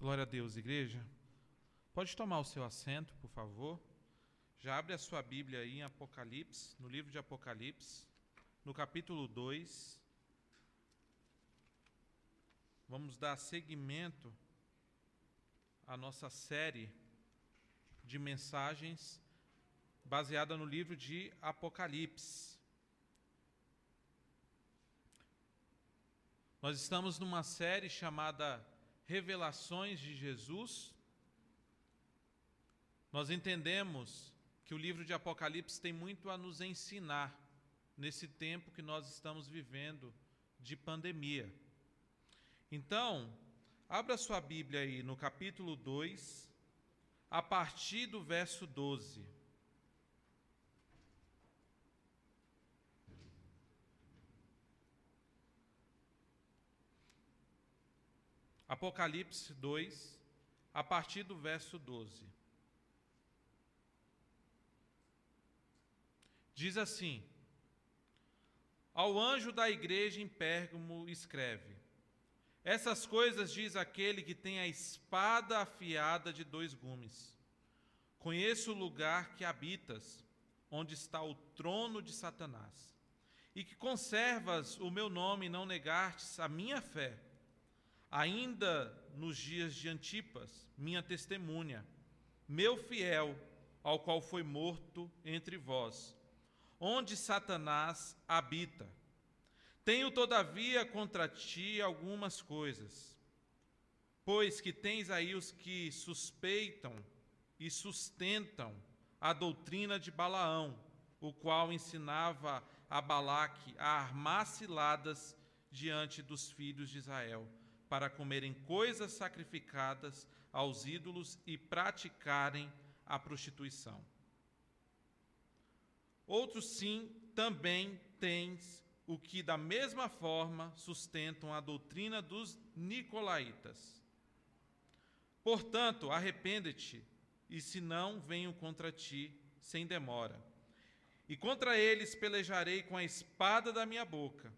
Glória a Deus, igreja. Pode tomar o seu assento, por favor. Já abre a sua Bíblia aí em Apocalipse, no livro de Apocalipse, no capítulo 2. Vamos dar seguimento à nossa série de mensagens baseada no livro de Apocalipse. Nós estamos numa série chamada Revelações de Jesus. Nós entendemos que o livro de Apocalipse tem muito a nos ensinar nesse tempo que nós estamos vivendo de pandemia. Então, abra sua Bíblia aí no capítulo 2, a partir do verso 12. Apocalipse 2, a partir do verso 12. Diz assim: Ao anjo da igreja em Pérgamo escreve: Essas coisas diz aquele que tem a espada afiada de 2 gumes. Conheço o lugar que habitas, onde está o trono de Satanás, e que conservas o meu nome e não negastes a minha fé, ainda nos dias de Antipas, minha testemunha, meu fiel, ao qual foi morto entre vós, onde Satanás habita. Tenho, todavia, contra ti algumas coisas, pois que tens aí os que suspeitam e sustentam a doutrina de Balaão, o qual ensinava a Balaque a armar ciladas diante dos filhos de Israel, para comerem coisas sacrificadas aos ídolos e praticarem a prostituição. Outros sim, também tens o que da mesma forma sustentam a doutrina dos nicolaítas. Portanto, arrepende-te, e se não, venho contra ti sem demora. E contra eles pelejarei com a espada da minha boca.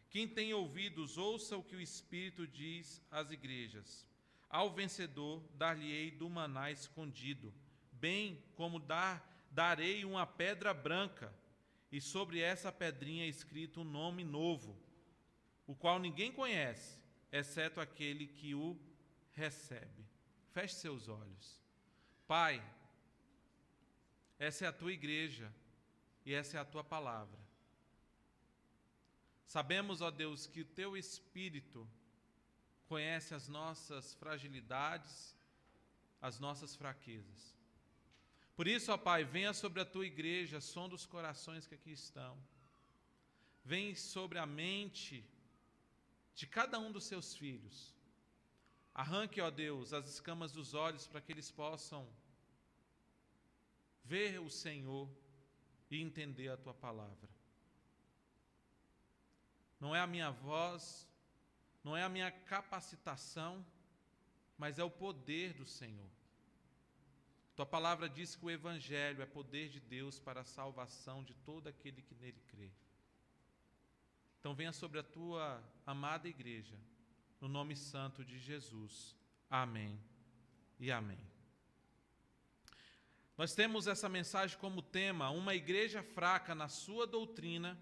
Quem tem ouvidos, ouça o que o Espírito diz às igrejas. Ao vencedor dar-lhe-ei do maná escondido, bem como darei uma pedra branca, e sobre essa pedrinha é escrito um nome novo, o qual ninguém conhece, exceto aquele que o recebe. Feche seus olhos. Pai, essa é a tua igreja e essa é a tua palavra. Sabemos, ó Deus, que o teu Espírito conhece as nossas fragilidades, as nossas fraquezas. Por isso, ó Pai, venha sobre a tua igreja, sonda os corações que aqui estão. Vem sobre a mente de cada um dos seus filhos. Arranque, ó Deus, as escamas dos olhos para que eles possam ver o Senhor e entender a tua palavra. Não é a minha voz, não é a minha capacitação, mas é o poder do Senhor. Tua palavra diz que o Evangelho é poder de Deus para a salvação de todo aquele que nele crê. Então venha sobre a tua amada igreja, no nome santo de Jesus. Amém e amém. Nós temos essa mensagem como tema: uma igreja fraca na sua doutrina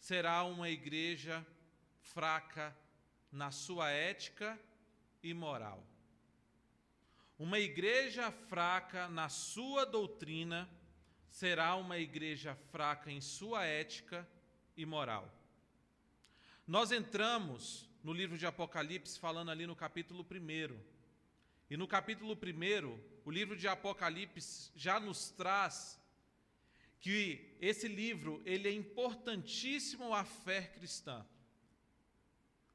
será uma igreja fraca na sua ética e moral. Uma igreja fraca na sua doutrina será uma igreja fraca em sua ética e moral. Nós entramos no livro de Apocalipse falando ali no capítulo 1. E no capítulo 1, o livro de Apocalipse já nos traz que esse livro ele é importantíssimo à fé cristã.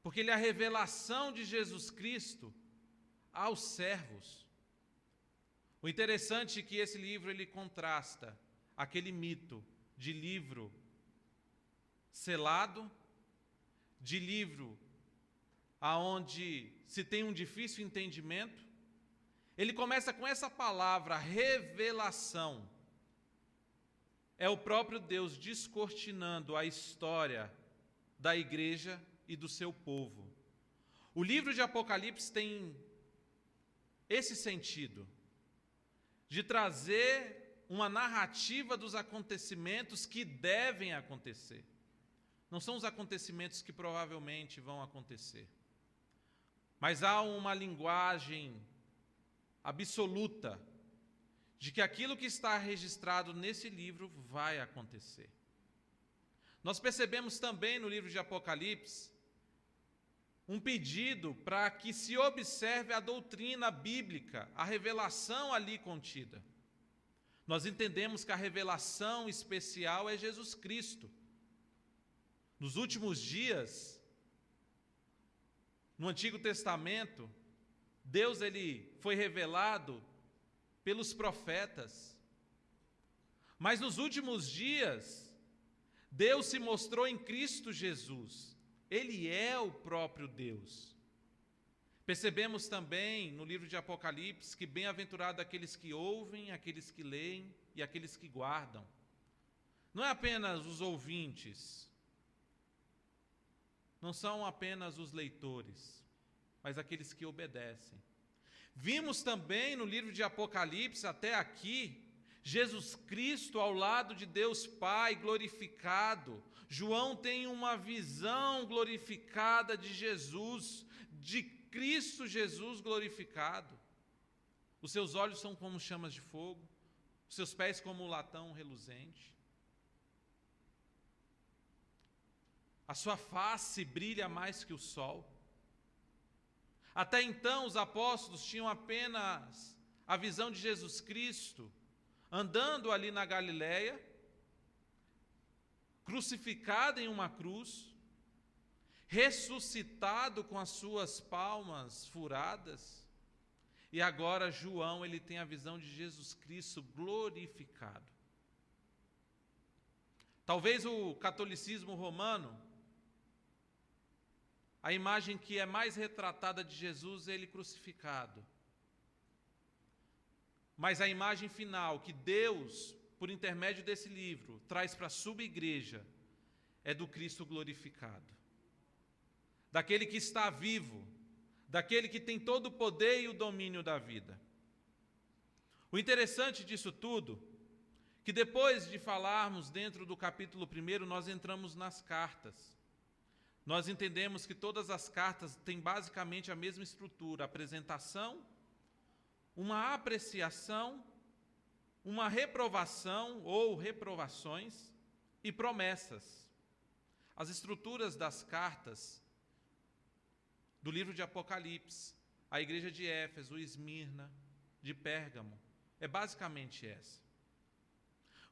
Porque ele é a revelação de Jesus Cristo aos servos. O interessante é que esse livro ele contrasta aquele mito de livro selado, de livro aonde se tem um difícil entendimento. Ele começa com essa palavra, revelação. É o próprio Deus descortinando a história da igreja e do seu povo. O livro de Apocalipse tem esse sentido de trazer uma narrativa dos acontecimentos que devem acontecer. Não são os acontecimentos que provavelmente vão acontecer, mas há uma linguagem absoluta de que aquilo que está registrado nesse livro vai acontecer. Nós percebemos também no livro de Apocalipse um pedido para que se observe a doutrina bíblica, a revelação ali contida. Nós entendemos que a revelação especial é Jesus Cristo. Nos últimos dias, no Antigo Testamento, Deus ele foi revelado pelos profetas. Mas nos últimos dias, Deus se mostrou em Cristo Jesus. Ele é o próprio Deus. Percebemos também no livro de Apocalipse que bem-aventurado aqueles que ouvem, aqueles que leem e aqueles que guardam. Não é apenas os ouvintes, não são apenas os leitores, mas aqueles que obedecem. Vimos também no livro de Apocalipse, até aqui, Jesus Cristo ao lado de Deus Pai glorificado. João tem uma visão glorificada de Jesus, de Cristo Jesus glorificado. Os seus olhos são como chamas de fogo, os seus pés como latão reluzente. A sua face brilha mais que o sol. Até então, os apóstolos tinham apenas a visão de Jesus Cristo andando ali na Galileia, crucificado em uma cruz, ressuscitado com as suas palmas furadas, e agora João ele tem a visão de Jesus Cristo glorificado. Talvez o catolicismo romano, a imagem que é mais retratada de Jesus é ele crucificado. Mas a imagem final que Deus, por intermédio desse livro, traz para a sua igreja é do Cristo glorificado. Daquele que está vivo, daquele que tem todo o poder e o domínio da vida. O interessante disso tudo, que depois de falarmos dentro do capítulo 1, nós entramos nas cartas. Nós entendemos que todas as cartas têm basicamente a mesma estrutura: apresentação, uma apreciação, uma reprovação ou reprovações e promessas. As estruturas das cartas do livro de Apocalipse, a igreja de Éfeso, Esmirna, de Pérgamo, é basicamente essa.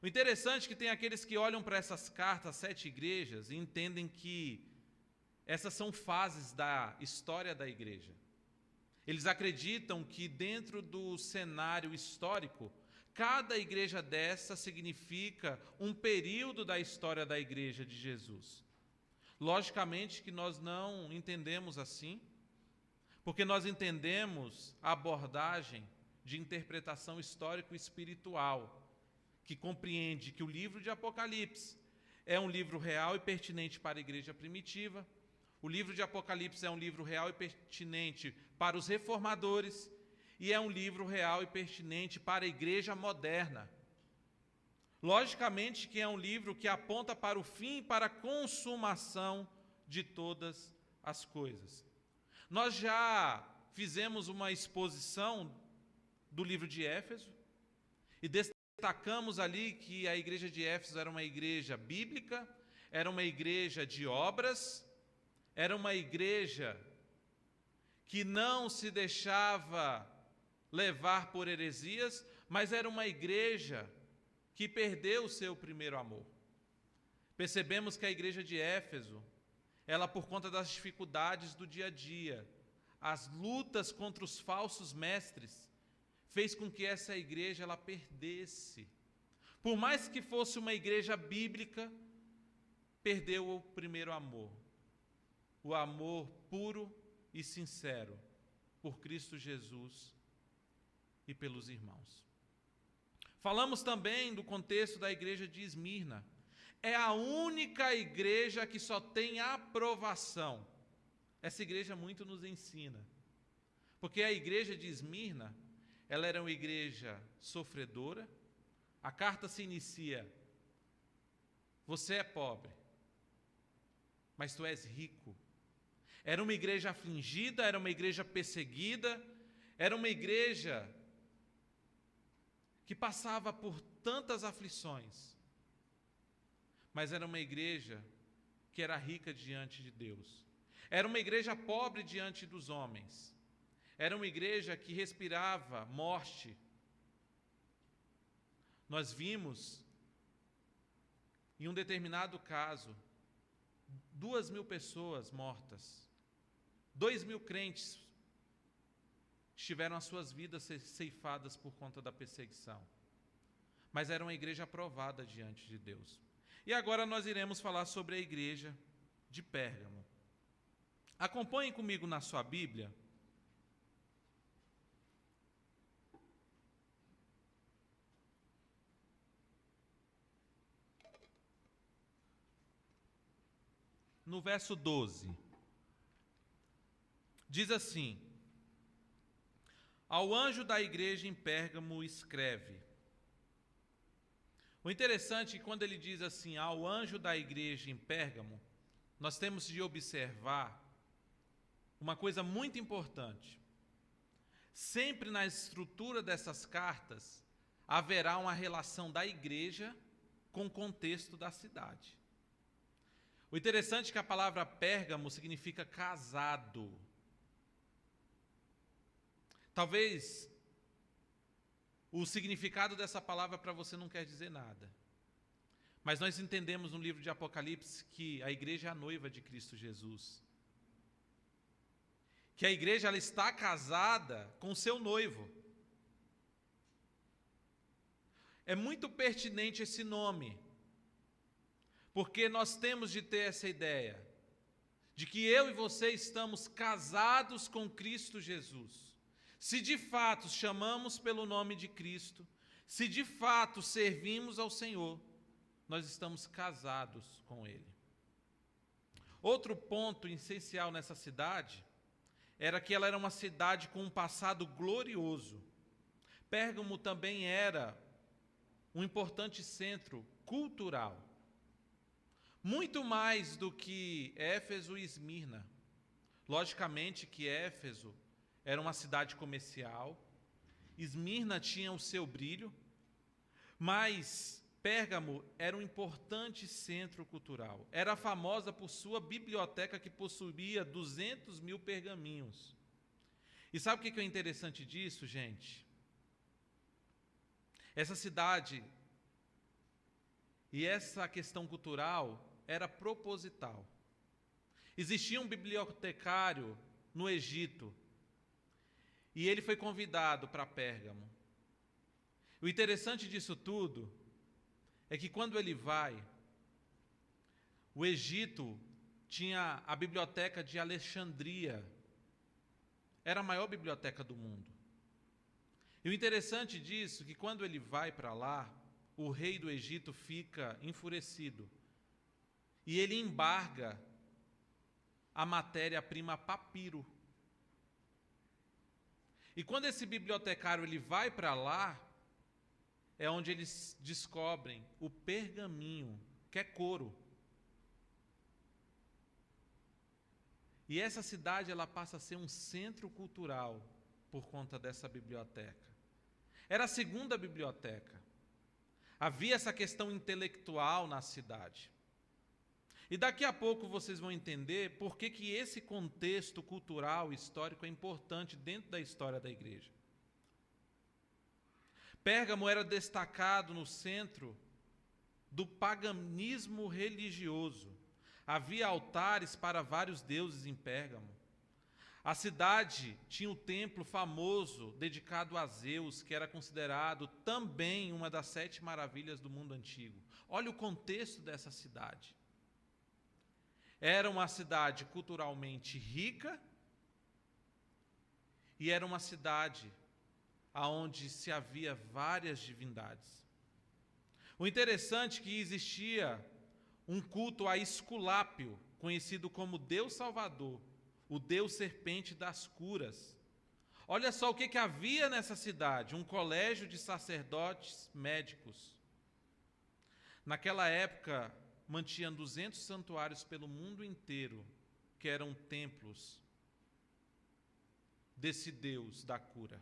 O interessante é que tem aqueles que olham para essas cartas, 7 igrejas, e entendem que essas são fases da história da igreja. Eles acreditam que dentro do cenário histórico, cada igreja dessa significa um período da história da igreja de Jesus. Logicamente que nós não entendemos assim, porque nós entendemos a abordagem de interpretação histórico-espiritual, que compreende que o livro de Apocalipse é um livro real e pertinente para a igreja primitiva. O livro de Apocalipse é um livro real e pertinente para os reformadores e é um livro real e pertinente para a igreja moderna. Logicamente que é um livro que aponta para o fim e para a consumação de todas as coisas. Nós já fizemos uma exposição do livro de Éfeso e destacamos ali que a igreja de Éfeso era uma igreja bíblica, era uma igreja de obras, era uma igreja que não se deixava levar por heresias, mas era uma igreja que perdeu o seu primeiro amor. Percebemos que a igreja de Éfeso, ela por conta das dificuldades do dia a dia, as lutas contra os falsos mestres, fez com que essa igreja ela perdesse. Por mais que fosse uma igreja bíblica, perdeu o primeiro amor. O amor puro e sincero por Cristo Jesus e pelos irmãos. Falamos também do contexto da igreja de Esmirna. É a única igreja que só tem aprovação. Essa igreja muito nos ensina. Porque a igreja de Esmirna, ela era uma igreja sofredora. A carta se inicia: você é pobre, mas tu és rico. Era uma igreja afligida, era uma igreja perseguida, era uma igreja que passava por tantas aflições, mas era uma igreja que era rica diante de Deus. Era uma igreja pobre diante dos homens. Era uma igreja que respirava morte. Nós vimos, em um determinado caso, 2.000 pessoas mortas. 2.000 crentes tiveram as suas vidas ceifadas por conta da perseguição. Mas era uma igreja aprovada diante de Deus. E agora nós iremos falar sobre a igreja de Pérgamo. Acompanhem comigo na sua Bíblia. No verso 12. Diz assim: ao anjo da igreja em Pérgamo escreve. O interessante é que quando ele diz assim, ao anjo da igreja em Pérgamo, nós temos de observar uma coisa muito importante. Sempre na estrutura dessas cartas, haverá uma relação da igreja com o contexto da cidade. O interessante é que a palavra Pérgamo significa casado. Talvez o significado dessa palavra para você não quer dizer nada. Mas nós entendemos no livro de Apocalipse que a igreja é a noiva de Cristo Jesus. Que a igreja ela está casada com o seu noivo. É muito pertinente esse nome, porque nós temos de ter essa ideia de que eu e você estamos casados com Cristo Jesus. Se de fato chamamos pelo nome de Cristo, se de fato servimos ao Senhor, nós estamos casados com Ele. Outro ponto essencial nessa cidade era que ela era uma cidade com um passado glorioso. Pérgamo também era um importante centro cultural. Muito mais do que Éfeso e Esmirna. Logicamente que Éfeso era uma cidade comercial, Esmirna tinha o seu brilho, mas Pérgamo era um importante centro cultural. Era famosa por sua biblioteca que possuía 200.000 pergaminhos. E sabe o que é interessante disso, gente? Essa cidade e essa questão cultural era proposital. Existia um bibliotecário no Egito, e ele foi convidado para Pérgamo. O interessante disso tudo é que quando ele vai, o Egito tinha a biblioteca de Alexandria. Era a maior biblioteca do mundo. E o interessante disso é que quando ele vai para lá, o rei do Egito fica enfurecido. E ele embarga a matéria-prima papiro. E quando esse bibliotecário ele vai para lá, é onde eles descobrem o pergaminho, que é couro. E essa cidade ela passa a ser um centro cultural por conta dessa biblioteca. Era a segunda biblioteca. Havia essa questão intelectual na cidade. E daqui a pouco vocês vão entender por que esse contexto cultural e histórico é importante dentro da história da igreja. Pérgamo era destacado no centro do paganismo religioso. Havia altares para vários deuses em Pérgamo. A cidade tinha um templo famoso dedicado a Zeus, que era considerado também uma das 7 maravilhas do mundo antigo. Olha o contexto dessa cidade. Era uma cidade culturalmente rica e era uma cidade onde se havia várias divindades. O interessante é que existia um culto a Esculápio, conhecido como Deus Salvador, o Deus Serpente das Curas. Olha só o que havia nessa cidade: um colégio de sacerdotes médicos. Naquela época, mantinham 200 santuários pelo mundo inteiro, que eram templos desse Deus da cura.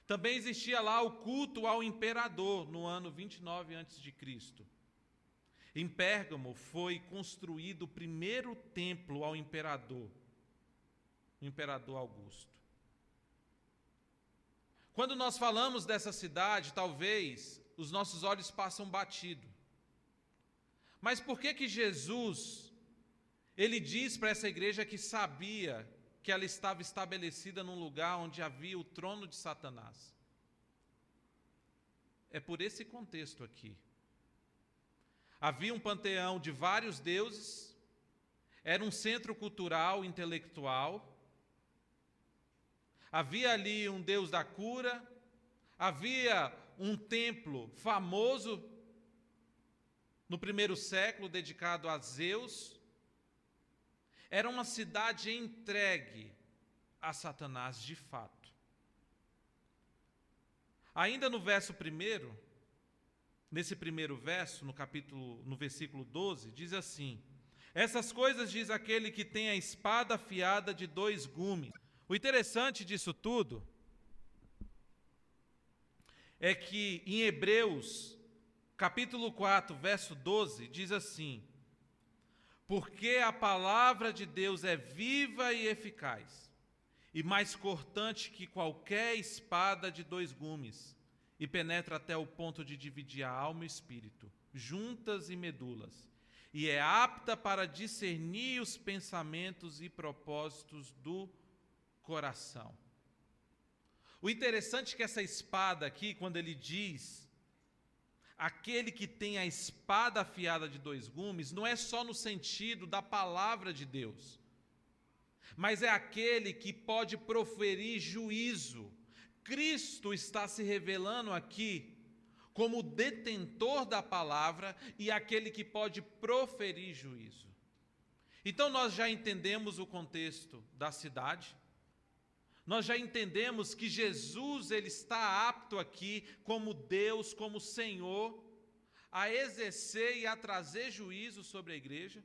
Também existia lá o culto ao imperador, no ano 29 a.C. Em Pérgamo foi construído o primeiro templo ao imperador, o imperador Augusto. Quando nós falamos dessa cidade, talvez os nossos olhos passam batido. Mas por que Jesus, ele diz para essa igreja que sabia que ela estava estabelecida num lugar onde havia o trono de Satanás? É por esse contexto aqui. Havia um panteão de vários deuses, era um centro cultural, intelectual, havia ali um Deus da cura, havia um templo famoso no primeiro século dedicado a Zeus. Era uma cidade entregue a Satanás de fato. Ainda no verso 1, nesse primeiro verso, no versículo 12, diz assim: essas coisas diz aquele que tem a espada afiada de 2 gumes. O interessante disso tudo é que em Hebreus, capítulo 4, verso 12, diz assim: porque a palavra de Deus é viva e eficaz, e mais cortante que qualquer espada de 2 gumes, e penetra até o ponto de dividir a alma e o espírito, juntas e medulas, e é apta para discernir os pensamentos e propósitos do coração. O interessante é que essa espada aqui, quando ele diz aquele que tem a espada afiada de 2 gumes, não é só no sentido da palavra de Deus, mas é aquele que pode proferir juízo. Cristo está se revelando aqui como o detentor da palavra e aquele que pode proferir juízo. Então nós já entendemos o contexto da cidade, nós já entendemos que Jesus ele está apto aqui como Deus, como Senhor, a exercer e a trazer juízo sobre a igreja.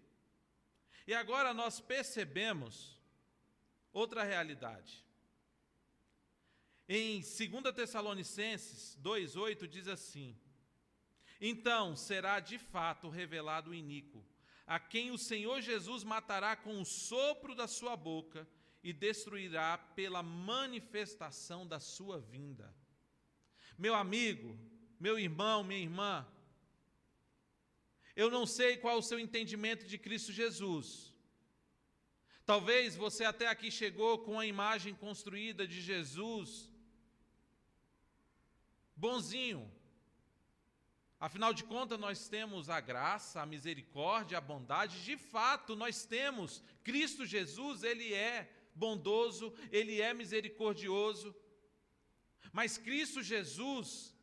E agora nós percebemos outra realidade. Em 2 Tessalonicenses 2,8 diz assim: então será de fato revelado o iníquo, a quem o Senhor Jesus matará com o sopro da sua boca e destruirá pela manifestação da sua vinda. Meu amigo, meu irmão, minha irmã, eu não sei qual o seu entendimento de Cristo Jesus. Talvez você até aqui chegou com a imagem construída de Jesus bonzinho. Afinal de contas, nós temos a graça, a misericórdia, a bondade. De fato, nós temos. Cristo Jesus, ele é bondoso, ele é misericordioso. Mas Cristo Jesus,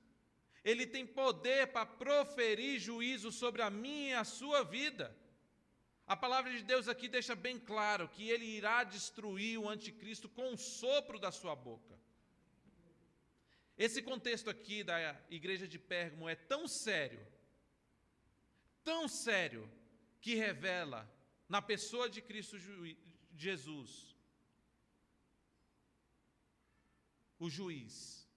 ele tem poder para proferir juízo sobre a minha e a sua vida. A palavra de Deus aqui deixa bem claro que ele irá destruir o anticristo com o sopro da sua boca. Esse contexto aqui da igreja de Pérgamo é tão sério, que revela na pessoa de Cristo Jesus o juiz,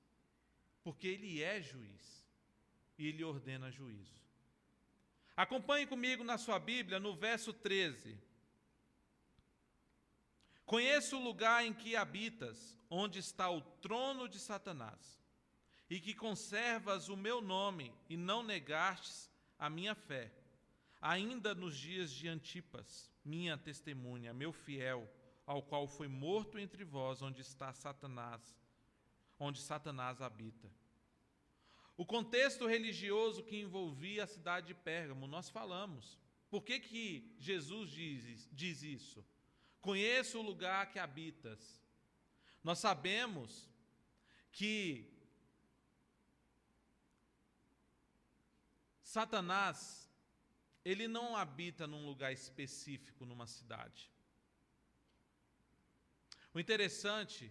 porque ele é juiz e ele ordena juízo. Acompanhe comigo na sua Bíblia, no verso 13. Conheço o lugar em que habitas, onde está o trono de Satanás, e que conservas o meu nome e não negastes a minha fé, ainda nos dias de Antipas, minha testemunha, meu fiel, ao qual foi morto entre vós, onde Satanás habita. O contexto religioso que envolvia a cidade de Pérgamo, nós falamos. Por que Jesus diz isso? Conheço o lugar que habitas. Nós sabemos que Satanás, ele não habita num lugar específico numa cidade. O interessante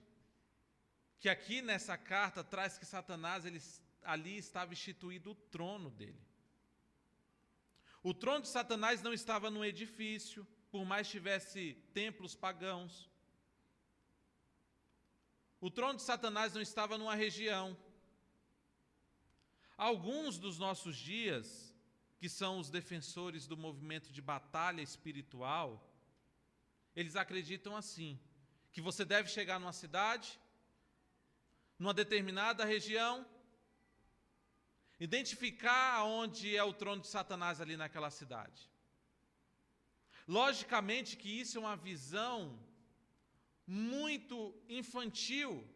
que aqui nessa carta traz que Satanás ali estava instituído o trono dele. O trono de Satanás não estava num edifício, por mais tivesse templos pagãos. O trono de Satanás não estava numa região. Alguns dos nossos dias, que são os defensores do movimento de batalha espiritual, eles acreditam assim, que você deve chegar numa cidade, numa determinada região, identificar onde é o trono de Satanás ali naquela cidade. Logicamente que isso é uma visão muito infantil,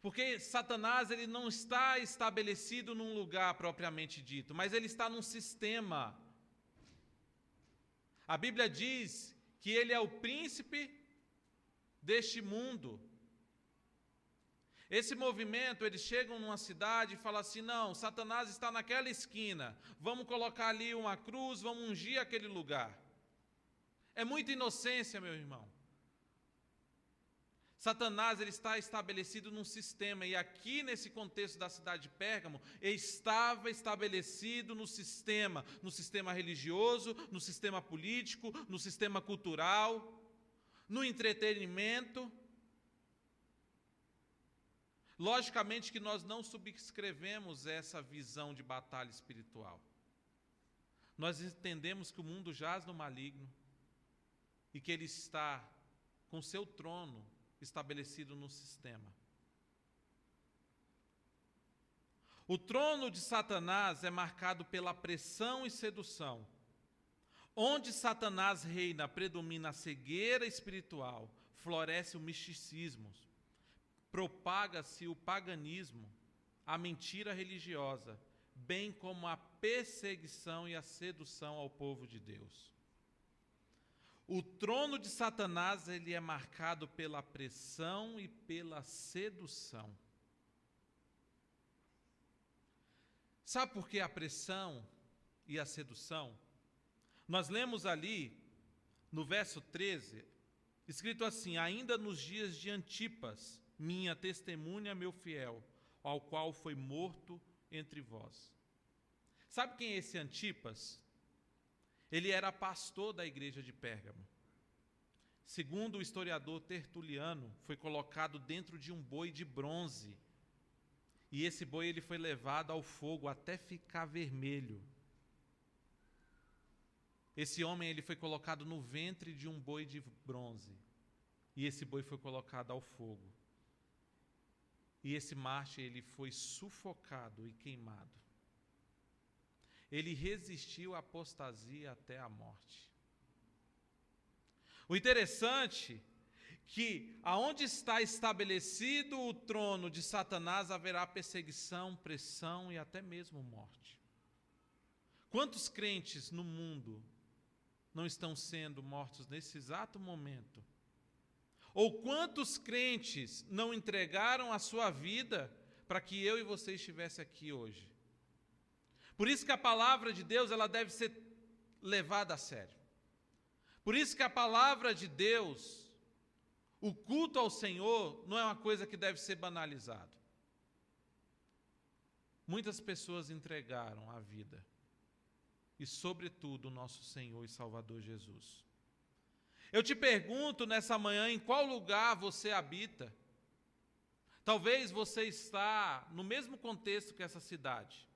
porque Satanás ele não está estabelecido num lugar propriamente dito, mas ele está num sistema. A Bíblia diz que ele é o príncipe deste mundo. Esse movimento, eles chegam numa cidade e falam assim, não, Satanás está naquela esquina, vamos colocar ali uma cruz, vamos ungir aquele lugar. É muita inocência, meu irmão. Satanás ele está estabelecido num sistema, e aqui nesse contexto da cidade de Pérgamo, ele estava estabelecido no sistema religioso, no sistema político, no sistema cultural, no entretenimento. Logicamente que nós não subscrevemos essa visão de batalha espiritual. Nós entendemos que o mundo jaz no maligno e que ele está com seu trono estabelecido no sistema. O trono de Satanás é marcado pela pressão e sedução. Onde Satanás reina, predomina a cegueira espiritual, floresce o misticismo, propaga-se o paganismo, a mentira religiosa, bem como a perseguição e a sedução ao povo de Deus. O trono de Satanás ele é marcado pela pressão e pela sedução. Sabe por que a pressão e a sedução? Nós lemos ali, no verso 13, escrito assim, ainda nos dias de Antipas, minha testemunha, meu fiel, ao qual foi morto entre vós. Sabe quem é esse Antipas? Ele era pastor da igreja de Pérgamo. Segundo o historiador Tertuliano, foi colocado dentro de um boi de bronze. E esse boi ele foi levado ao fogo até ficar vermelho. Esse homem ele foi colocado no ventre de um boi de bronze. E esse boi foi colocado ao fogo. E esse mártir ele foi sufocado e queimado. Ele resistiu à apostasia até a morte. O interessante é que aonde está estabelecido o trono de Satanás haverá perseguição, pressão e até mesmo morte. Quantos crentes no mundo não estão sendo mortos nesse exato momento? Ou quantos crentes não entregaram a sua vida para que eu e você estivesse aqui hoje? Por isso que a palavra de Deus ela deve ser levada a sério. Por isso que a palavra de Deus, o culto ao Senhor, não é uma coisa que deve ser banalizado. Muitas pessoas entregaram a vida. E, sobretudo, o nosso Senhor e Salvador Jesus. Eu te pergunto nessa manhã, em qual lugar você habita? Talvez você está no mesmo contexto que essa cidade.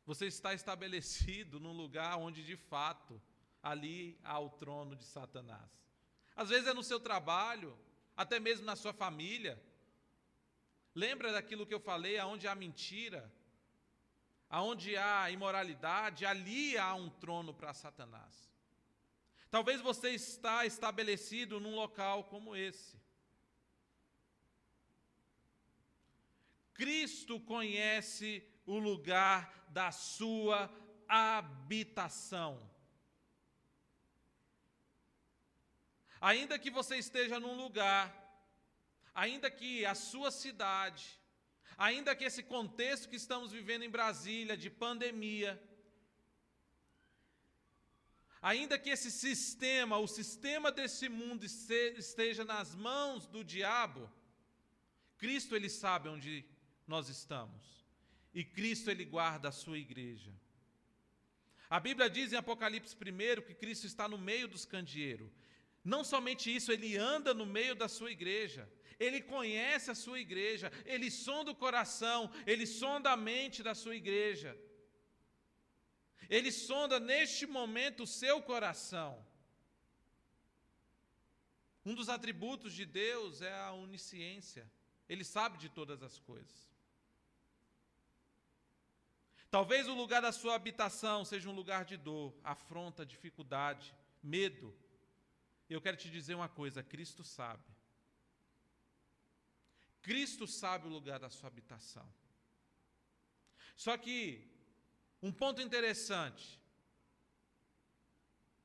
Você está estabelecido num lugar onde, de fato, ali há o trono de Satanás. Às vezes é no seu trabalho, até mesmo na sua família. Lembra daquilo que eu falei, aonde há mentira, aonde há imoralidade, ali há um trono para Satanás. Talvez você está estabelecido num local como esse. Cristo conhece o lugar da sua habitação. Ainda que você esteja num lugar, ainda que a sua cidade, ainda que esse contexto que estamos vivendo em Brasília, de pandemia, ainda que esse sistema, o sistema desse mundo esteja nas mãos do diabo, Cristo, ele sabe onde nós estamos. E Cristo, ele guarda a sua igreja. A Bíblia diz em Apocalipse 1 que Cristo está no meio dos candeeiros. Não somente isso, ele anda no meio da sua igreja. Ele conhece a sua igreja. Ele sonda o coração. Ele sonda a mente da sua igreja. Ele sonda neste momento o seu coração. Um dos atributos de Deus é a onisciência. Ele sabe de todas as coisas. Talvez o lugar da sua habitação seja um lugar de dor, afronta, dificuldade, medo. Eu quero te dizer uma coisa, Cristo sabe. Cristo sabe o lugar da sua habitação. Só que, um ponto interessante,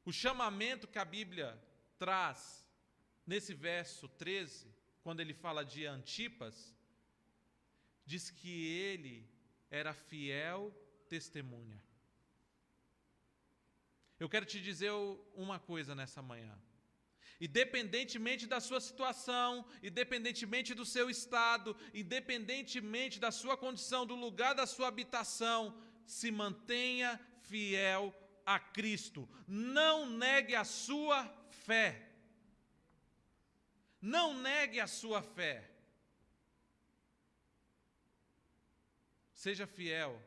o chamamento que a Bíblia traz nesse verso 13, quando ele fala de Antipas, diz que ele era fiel testemunha. Eu quero te dizer uma coisa nessa manhã. Independentemente da sua situação, independentemente do seu estado, independentemente da sua condição, do lugar da sua habitação, se mantenha fiel a Cristo. Não negue a sua fé. Não negue a sua fé. Seja fiel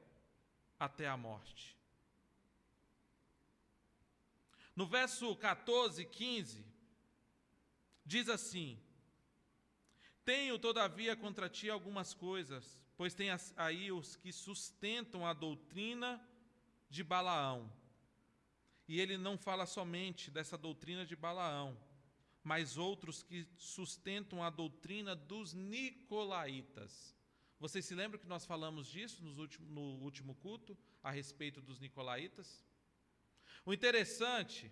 até a morte. No verso 14 e 15, diz assim: tenho, todavia, contra ti algumas coisas, pois tem aí os que sustentam a doutrina de Balaão. E ele não fala somente dessa doutrina de Balaão, mas outros que sustentam a doutrina dos nicolaítas. Vocês se lembram que nós falamos disso no último culto, a respeito dos nicolaítas? O interessante,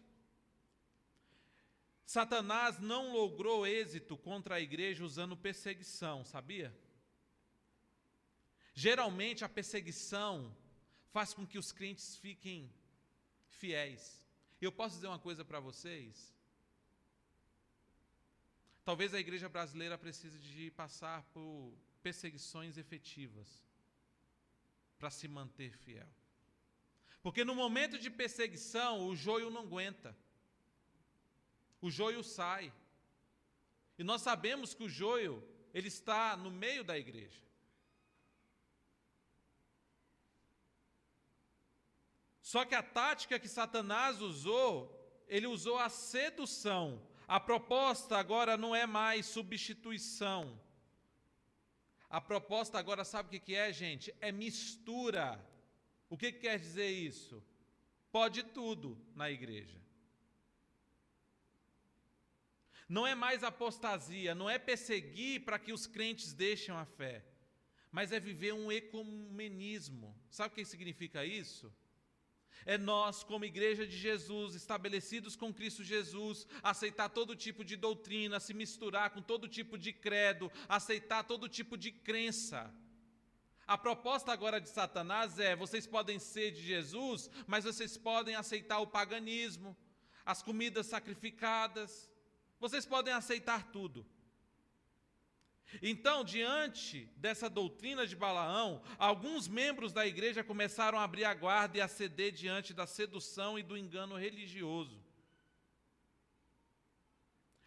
Satanás não logrou êxito contra a igreja usando perseguição, sabia? Geralmente a perseguição faz com que os crentes fiquem fiéis. Eu posso dizer uma coisa para vocês? Talvez a igreja brasileira precise de passar por perseguições efetivas para se manter fiel. Porque no momento de perseguição, o joio não aguenta. O joio sai. E nós sabemos que o joio, ele está no meio da igreja. Só que a tática que Satanás usou, ele usou a sedução. A proposta agora não é mais substituição. A proposta agora, sabe o que é, gente? É mistura. O que quer dizer isso? Pode tudo na igreja. Não é mais apostasia, não é perseguir para que os crentes deixem a fé, mas é viver um ecumenismo. Sabe o que significa isso? É nós, como igreja de Jesus, estabelecidos com Cristo Jesus, aceitar todo tipo de doutrina, se misturar com todo tipo de credo, aceitar todo tipo de crença. A proposta agora de Satanás é: vocês podem ser de Jesus, mas vocês podem aceitar o paganismo, as comidas sacrificadas, vocês podem aceitar tudo. Então, diante dessa doutrina de Balaão, alguns membros da igreja começaram a abrir a guarda e a ceder diante da sedução e do engano religioso.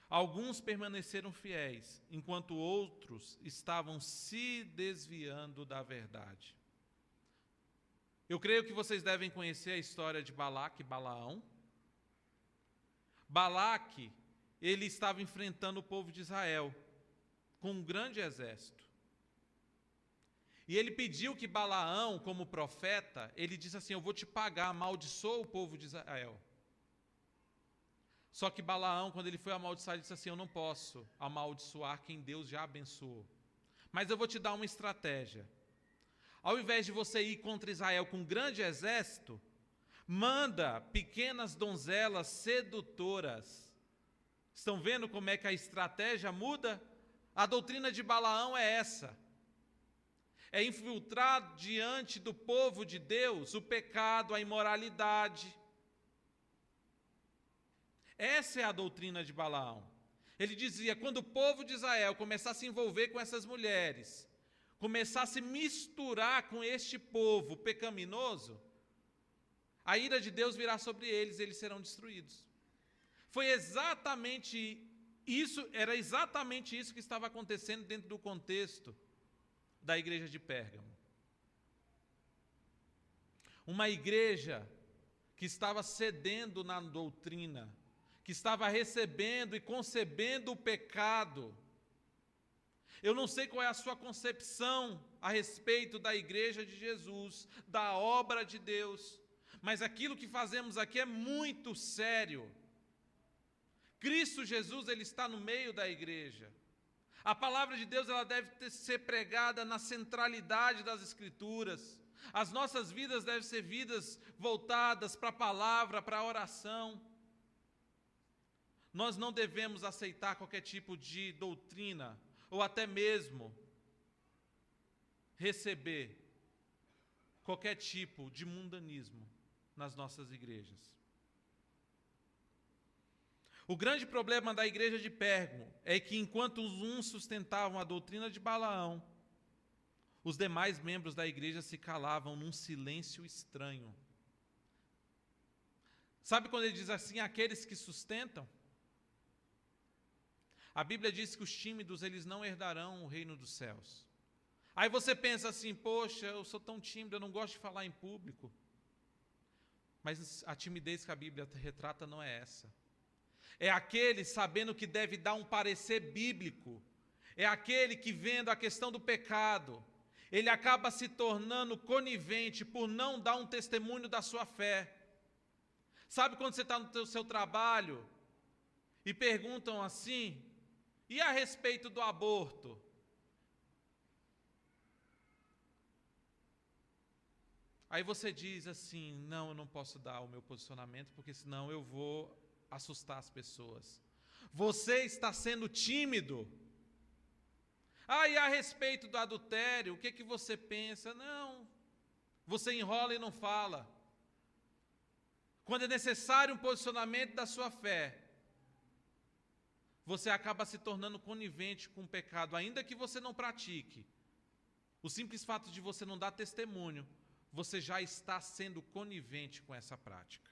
Alguns permaneceram fiéis, enquanto outros estavam se desviando da verdade. Eu creio que vocês devem conhecer a história de Balaque e Balaão. Balaque, ele estava enfrentando o povo de Israel com um grande exército. E ele pediu que Balaão, como profeta, ele disse assim: eu vou te pagar, amaldiçoa o povo de Israel. Só que Balaão, quando ele foi amaldiçoar, ele disse assim: eu não posso amaldiçoar quem Deus já abençoou. Mas eu vou te dar uma estratégia. Ao invés de você ir contra Israel com um grande exército, manda pequenas donzelas sedutoras. Estão vendo como é que a estratégia muda? A doutrina de Balaão é essa. É infiltrar diante do povo de Deus o pecado, a imoralidade. Essa é a doutrina de Balaão. Ele dizia, quando o povo de Israel começar a se envolver com essas mulheres, começar a se misturar com este povo pecaminoso, a ira de Deus virá sobre eles e eles serão destruídos. Foi exatamente isso, era exatamente isso que estava acontecendo dentro do contexto da igreja de Pérgamo. Uma igreja que estava cedendo na doutrina, que estava recebendo e concebendo o pecado. Eu não sei qual é a sua concepção a respeito da igreja de Jesus, da obra de Deus, mas aquilo que fazemos aqui é muito sério. Cristo Jesus, ele está no meio da igreja. A palavra de Deus, ela deve ser pregada na centralidade das Escrituras. As nossas vidas devem ser vidas voltadas para a palavra, para a oração. Nós não devemos aceitar qualquer tipo de doutrina, ou até mesmo receber qualquer tipo de mundanismo nas nossas igrejas. O grande problema da igreja de Pérgamo é que enquanto uns sustentavam a doutrina de Balaão, os demais membros da igreja se calavam num silêncio estranho. Sabe quando ele diz assim, aqueles que sustentam? A Bíblia diz que os tímidos, eles não herdarão o reino dos céus. Aí você pensa assim, poxa, eu sou tão tímido, eu não gosto de falar em público. Mas a timidez que a Bíblia retrata não é essa. É aquele sabendo que deve dar um parecer bíblico. É aquele que, vendo a questão do pecado, ele acaba se tornando conivente por não dar um testemunho da sua fé. Sabe quando você está no seu trabalho e perguntam assim, e a respeito do aborto? Aí você diz assim, não, eu não posso dar o meu posicionamento, porque senão eu vou assustar as pessoas. Você está sendo tímido. E a respeito do adultério, o que você pensa? Não, você enrola e não fala. Quando é necessário um posicionamento da sua fé, você acaba se tornando conivente com o pecado, ainda que você não pratique. O simples fato de você não dar testemunho, você já está sendo conivente com essa prática.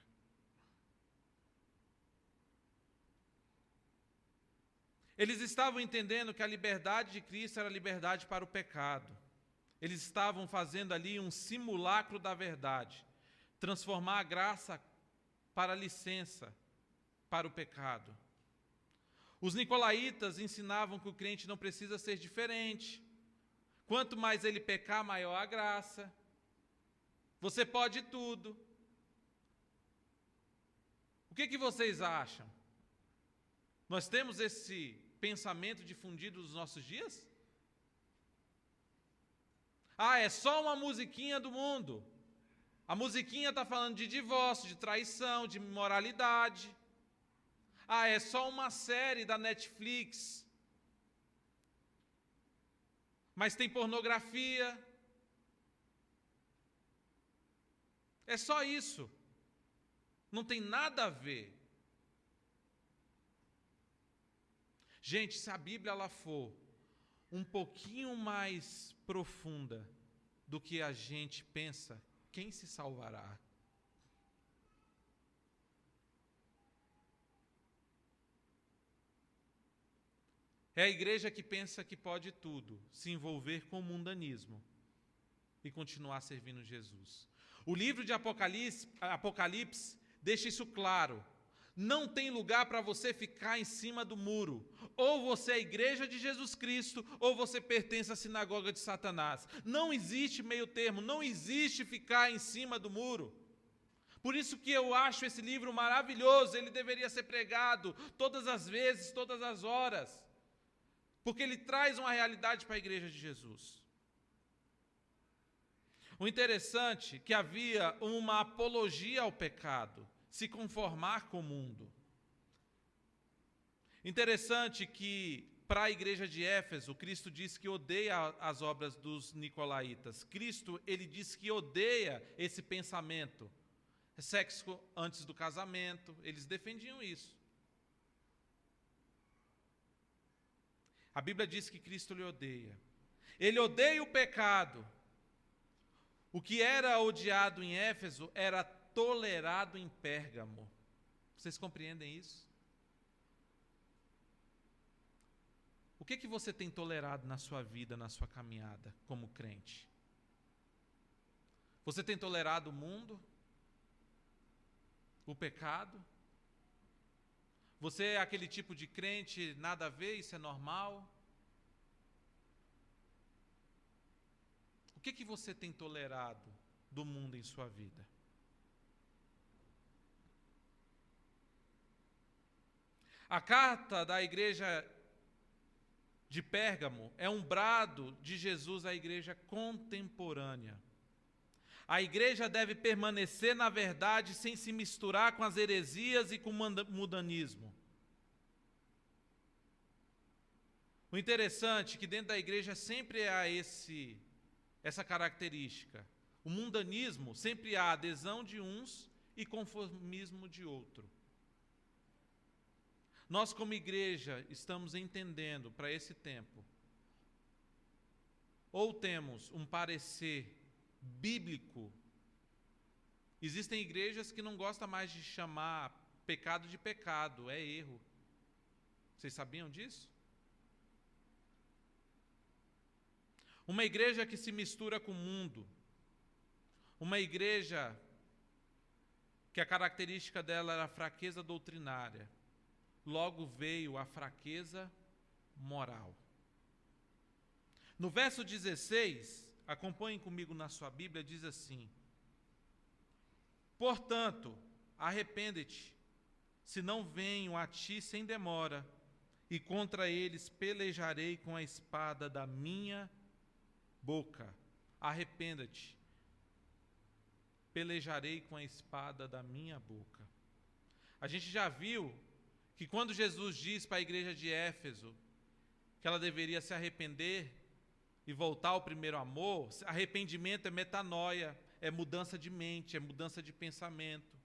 Eles estavam entendendo que a liberdade de Cristo era liberdade para o pecado. Eles estavam fazendo ali um simulacro da verdade, transformar a graça para a licença para o pecado. Os nicolaítas ensinavam que o crente não precisa ser diferente. Quanto mais ele pecar, maior a graça. Você pode tudo. O que vocês acham? Nós temos esse pensamento difundido nos nossos dias? É só uma musiquinha do mundo. A musiquinha está falando de divórcio, de traição, de imoralidade. É só uma série da Netflix. Mas tem pornografia. É só isso. Não tem nada a ver. Gente, se a Bíblia ela for um pouquinho mais profunda do que a gente pensa, quem se salvará? É a igreja que pensa que pode tudo, se envolver com o mundanismo e continuar servindo Jesus. O livro de Apocalipse deixa isso claro. Não tem lugar para você ficar em cima do muro. Ou você é a igreja de Jesus Cristo, ou você pertence à sinagoga de Satanás. Não existe meio termo, não existe ficar em cima do muro. Por isso que eu acho esse livro maravilhoso, ele deveria ser pregado todas as vezes, todas as horas. Porque ele traz uma realidade para a igreja de Jesus. O interessante é que havia uma apologia ao pecado, se conformar com o mundo. Interessante que, para a igreja de Éfeso, Cristo diz que odeia as obras dos nicolaítas. Cristo, ele diz que odeia esse pensamento. Sexo antes do casamento, eles defendiam isso. A Bíblia diz que Cristo lhe odeia. Ele odeia o pecado. O que era odiado em Éfeso era tolerado em Pérgamo. Vocês compreendem isso? O que você tem tolerado na sua vida, na sua caminhada como crente? Você tem tolerado o mundo? O pecado? Você é aquele tipo de crente, nada a ver, isso é normal? O que você tem tolerado do mundo em sua vida? A carta da igreja de Pérgamo é um brado de Jesus à igreja contemporânea. A igreja deve permanecer na verdade sem se misturar com as heresias e com o mundanismo. O interessante é que dentro da igreja sempre há essa característica. O mundanismo sempre há adesão de uns e conformismo de outro. Nós, como igreja, estamos entendendo para esse tempo, ou temos um parecer bíblico. Existem igrejas que não gostam mais de chamar pecado de pecado, é erro. Vocês sabiam disso? Uma igreja que se mistura com o mundo, uma igreja que a característica dela era a fraqueza doutrinária, logo veio a fraqueza moral. No verso 16, acompanhem comigo na sua Bíblia, diz assim: portanto, arrepende-te, se não venho a ti sem demora, e contra eles pelejarei com a espada da minha boca. Arrependa-te, pelejarei com a espada da minha boca. A gente já viu que quando Jesus diz para a igreja de Éfeso que ela deveria se arrepender e voltar ao primeiro amor, arrependimento é metanoia, é mudança de mente, é mudança de pensamento.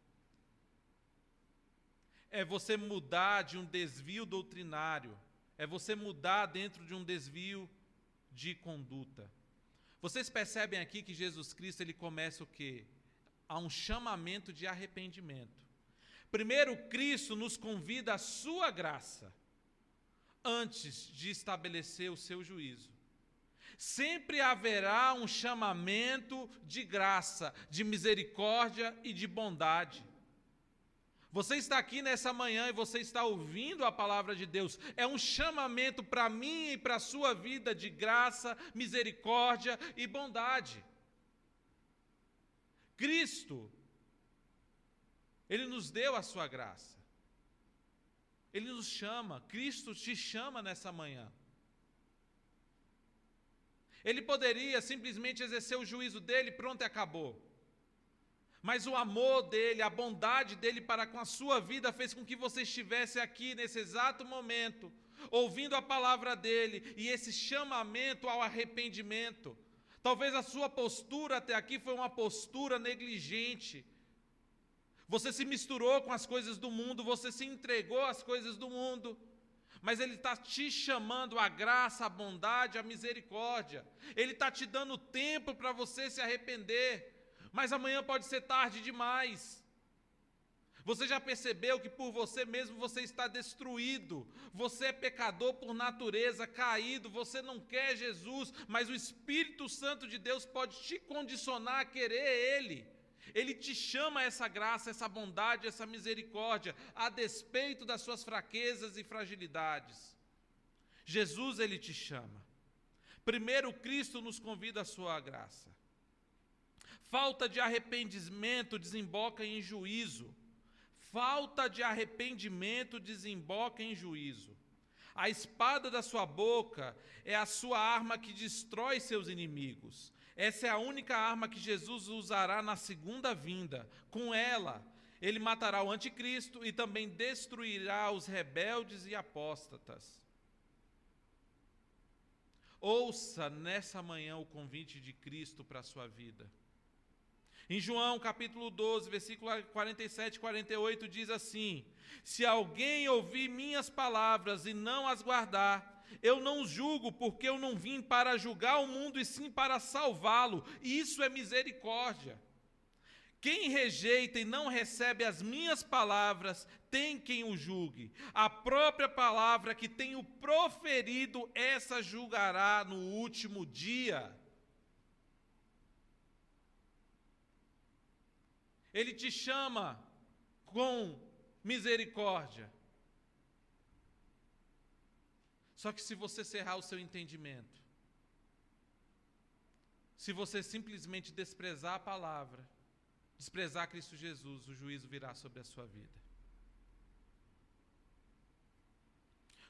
É você mudar de um desvio doutrinário, é você mudar dentro de um desvio de conduta. Vocês percebem aqui que Jesus Cristo, ele começa o quê? Há um chamamento de arrependimento. Primeiro, Cristo nos convida à sua graça, antes de estabelecer o seu juízo. Sempre haverá um chamamento de graça, de misericórdia e de bondade. Você está aqui nessa manhã e você está ouvindo a palavra de Deus. É um chamamento para mim e para a sua vida de graça, misericórdia e bondade. Cristo, Ele nos deu a sua graça. Ele nos chama, Cristo te chama nessa manhã. Ele poderia simplesmente exercer o juízo dele, pronto e acabou. Mas o amor dele, a bondade dele para com a sua vida fez com que você estivesse aqui nesse exato momento, ouvindo a palavra dele e esse chamamento ao arrependimento. Talvez a sua postura até aqui foi uma postura negligente. Você se misturou com as coisas do mundo, você se entregou às coisas do mundo. Mas Ele está te chamando à graça, à bondade, à misericórdia. Ele está te dando tempo para você se arrepender. Mas amanhã pode ser tarde demais. Você já percebeu que por você mesmo você está destruído? Você é pecador por natureza, caído, você não quer Jesus, mas o Espírito Santo de Deus pode te condicionar a querer Ele. Ele te chama a essa graça, essa bondade, essa misericórdia, a despeito das suas fraquezas e fragilidades. Jesus, Ele te chama. Primeiro, Cristo nos convida à sua graça. Falta de arrependimento desemboca em juízo. Falta de arrependimento desemboca em juízo. A espada da sua boca é a sua arma que destrói seus inimigos. Essa é a única arma que Jesus usará na segunda vinda. Com ela, ele matará o anticristo e também destruirá os rebeldes e apóstatas. Ouça nessa manhã o convite de Cristo para a sua vida. Em João capítulo 12, versículo 47 e 48 diz assim: se alguém ouvir minhas palavras e não as guardar, Eu não julgo, porque eu não vim para julgar o mundo, e sim para salvá-lo. Isso é misericórdia. Quem rejeita e não recebe as minhas palavras, tem quem o julgue. A própria palavra que tenho proferido, essa julgará no último dia. Ele te chama com misericórdia. Só que se você cerrar o seu entendimento, se você simplesmente desprezar a palavra, desprezar Cristo Jesus, o juízo virá sobre a sua vida.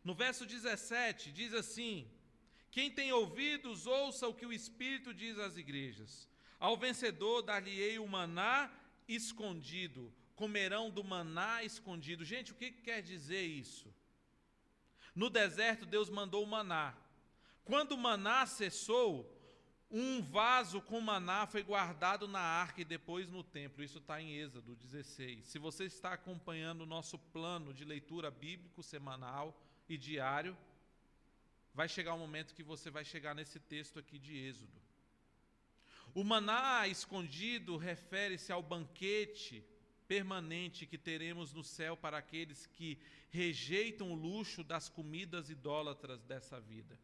No verso 17, diz assim: quem tem ouvidos, ouça o que o Espírito diz às igrejas. Ao vencedor dar-lhe-ei o maná escondido, comerão do maná escondido. Gente, o que quer dizer isso? No deserto, Deus mandou o maná. Quando o maná cessou, um vaso com maná foi guardado na arca e depois no templo. Isso está em Êxodo 16. Se você está acompanhando o nosso plano de leitura bíblico semanal e diário, vai chegar um momento que você vai chegar nesse texto aqui de Êxodo. O maná escondido refere-se ao banquete permanente que teremos no céu para aqueles que rejeitam o luxo das comidas idólatras dessa vida.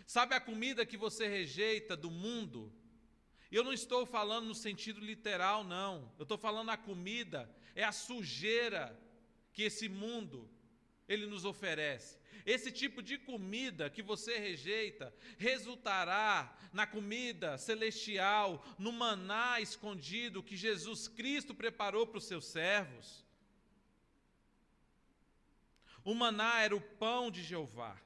Sabe a comida que você rejeita do mundo? Eu não estou falando no sentido literal, não. Eu estou falando a comida, é a sujeira que esse mundo, ele nos oferece. Esse tipo de comida que você rejeita, resultará na comida celestial, no maná escondido que Jesus Cristo preparou para os seus servos. O maná era o pão de Jeová.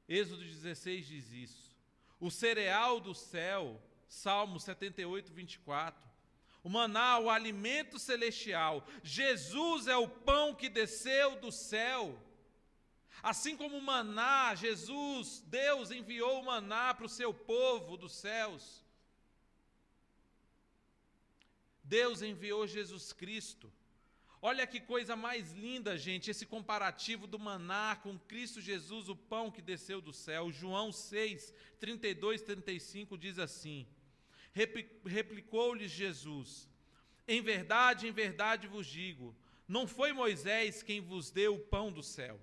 Êxodo 16 diz isso. O cereal do céu, Salmo 78, 24. O maná, o alimento celestial. Jesus é o pão que desceu do céu. Assim como o maná, Jesus, Deus enviou o maná para o seu povo dos céus. Deus enviou Jesus Cristo. Olha que coisa mais linda, gente, esse comparativo do maná com Cristo Jesus, o pão que desceu do céu. João 6, 32, 35 diz assim: replicou-lhes Jesus: em verdade vos digo, não foi Moisés quem vos deu o pão do céu.